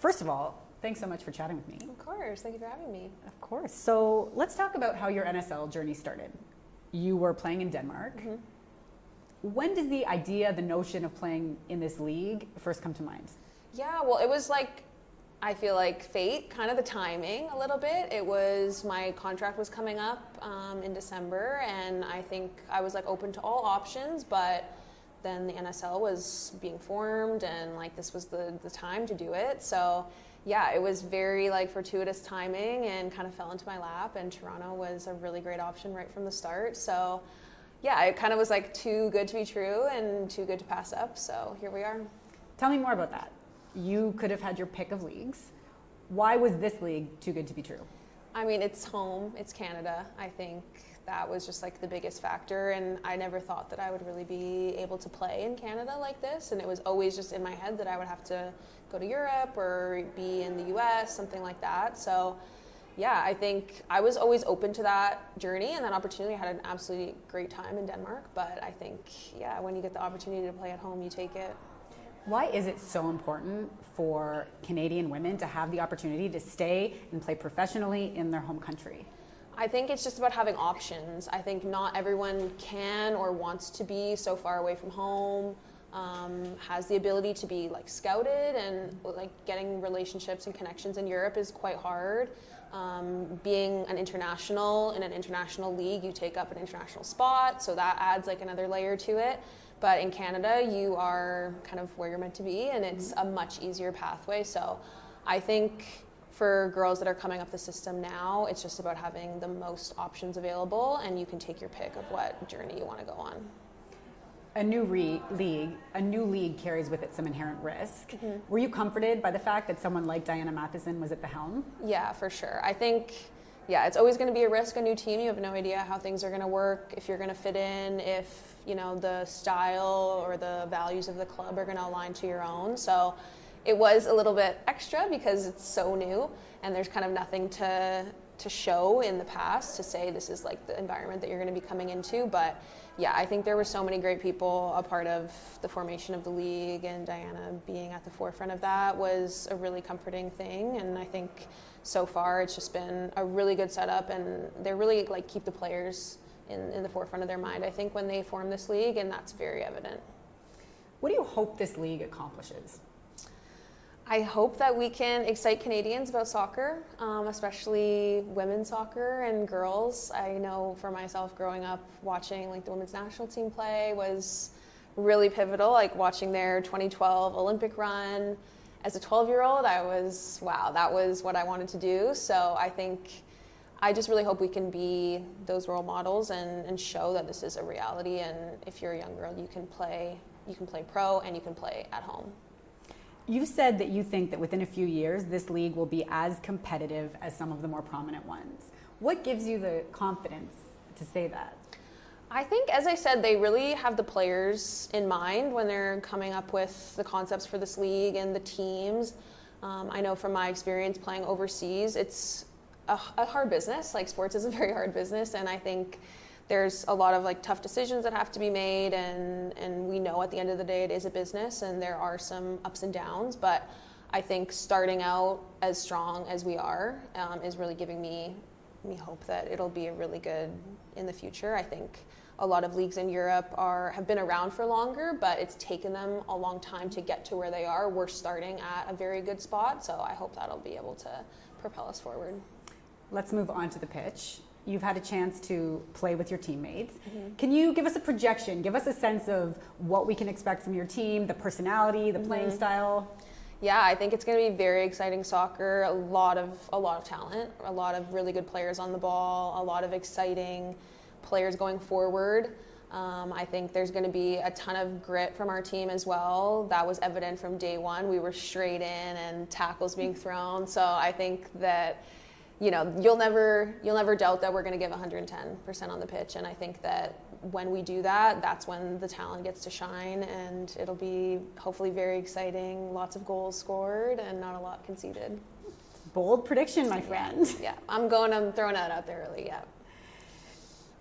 First of all, thanks so much for chatting with me. Of course, thank you for having me. Of course. So let's talk about how your NSL journey started. You were playing in Denmark. When did the idea, the notion of playing in this league first come to mind? Yeah, well, it was like, I feel like fate, kind of the timing a little bit. It was, my contract was coming up in December, and I think I was like open to all options, but then the NSL was being formed, and like this was the time to do it. So yeah, it was very like fortuitous timing and kind of fell into my lap, and Toronto was a really great option right from the start. So yeah, it kind of was like too good to be true and too good to pass up. So here we are. Tell me more about that. You could have had your pick of leagues. Why was this league too good to be true? I mean, it's home, it's Canada. I think that was just like the biggest factor, and I never thought that I would really be able to play in Canada like this, and it was always just in my head that I would have to go to Europe or be in the US, something like that. So yeah, I think I was always open to that journey and that opportunity. I had an absolutely great time in Denmark, but I think, yeah, when you get the opportunity to play at home, you take it. Why is it so important for Canadian women to have the opportunity to stay and play professionally in their home country? I think it's just about having options. I think not everyone can or wants to be so far away from home, has the ability to be like scouted, and like getting relationships and connections in Europe is quite hard. Being an international in an international league, you take up an international spot, so that adds like another layer to it. But in Canada, you are kind of where you're meant to be, and it's a much easier pathway. So I think for girls that are coming up the system now, it's just about having the most options available, and you can take your pick of what journey you want to go on. A new league carries with it some inherent risk. Were you comforted by the fact that someone like Diana Matheson was at the helm? Yeah, for sure. I think, yeah, it's always going to be a risk, a new team. You have no idea how things are going to work, if you're going to fit in, if, you know, the style or the values of the club are going to align to your own. So it was a little bit extra because it's so new and there's kind of nothing to show in the past to say this is like the environment that you're going to be coming into. But yeah, I think there were so many great people a part of the formation of the league, and Diana being at the forefront of that was a really comforting thing. And I think so far it's just been a really good setup, and they really like keep the players in the forefront of their mind, I think, when they form this league, and that's very evident. What do you hope this league accomplishes? I hope that we can excite Canadians about soccer, especially women's soccer and girls. I know for myself, growing up, watching like the women's national team play was really pivotal. Like watching their 2012 Olympic run as a 12-year-old, I was, wow, that was what I wanted to do. So I just really hope we can be those role models and show that this is a reality. And if you're a young girl, you can play pro and you can play at home. You've said that you think that within a few years, this league will be as competitive as some of the more prominent ones. What gives you the confidence to say that? I think, as I said, they really have the players in mind when they're coming up with the concepts for this league and the teams. I know from my experience playing overseas, it's a hard business. Like, sports is a very hard business, and I think there's a lot of like tough decisions that have to be made, and we know at the end of the day it is a business and there are some ups and downs, but I think starting out as strong as we are is really giving me hope that it'll be a really good in the future. I think a lot of leagues in Europe have been around for longer, but it's taken them a long time to get to where they are. We're starting at a very good spot, so I hope that'll be able to propel us forward. Let's move on to the pitch. You've had a chance to play with your teammates. Can you give us a projection? Give us a sense of what we can expect from your team, the personality, the playing style? Yeah, I think it's going to be very exciting soccer. A lot of talent, a lot of really good players on the ball, a lot of exciting players going forward. I think there's going to be a ton of grit from our team as well. That was evident from day one. We were straight in and tackles being thrown. So I think that, you know, you'll never doubt that we're going to give 110% on the pitch, and I think that when we do that, that's when the talent gets to shine, and it'll be hopefully very exciting, lots of goals scored and not a lot conceded. Bold prediction, my friend. Yeah, I'm throwing that out there early, yeah.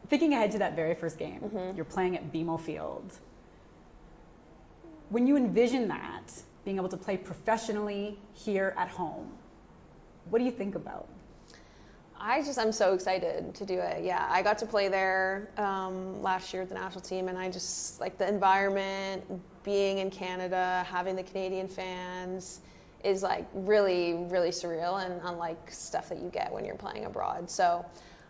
Thinking ahead to that very first game, you're playing at BMO Field. When you envision that, being able to play professionally here at home. What do you think about? I'm so excited to do it. Yeah, I got to play there last year with the national team, and I just like the environment, being in Canada, having the Canadian fans is like really, really surreal and unlike stuff that you get when you're playing abroad. So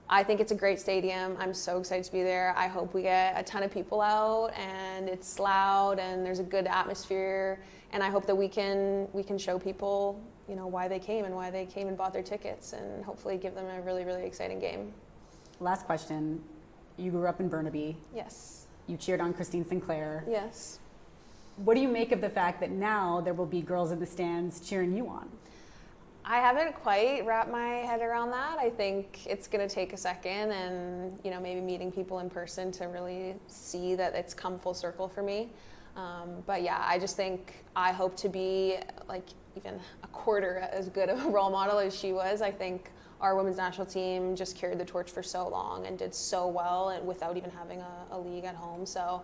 I think it's a great stadium. I'm so excited to be there. I hope we get a ton of people out and it's loud and there's a good atmosphere. And I hope that we can show people, you know, why they came and bought their tickets, and hopefully give them a really, really exciting game. Last question. You grew up in Burnaby. Yes. You cheered on Christine Sinclair. Yes. What do you make of the fact that now there will be girls in the stands cheering you on? I haven't quite wrapped my head around that. I think it's going to take a second, and you know, maybe meeting people in person to really see that it's come full circle for me. But yeah, I just think I hope to be like even a quarter as good of a role model as she was. I think our women's national team just carried the torch for so long and did so well, and without even having a league at home. So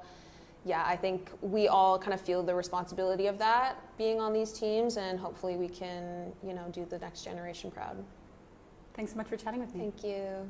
yeah, I think we all kind of feel the responsibility of that being on these teams, and hopefully we can, you know, do the next generation proud. Thanks so much for chatting with me. Thank you.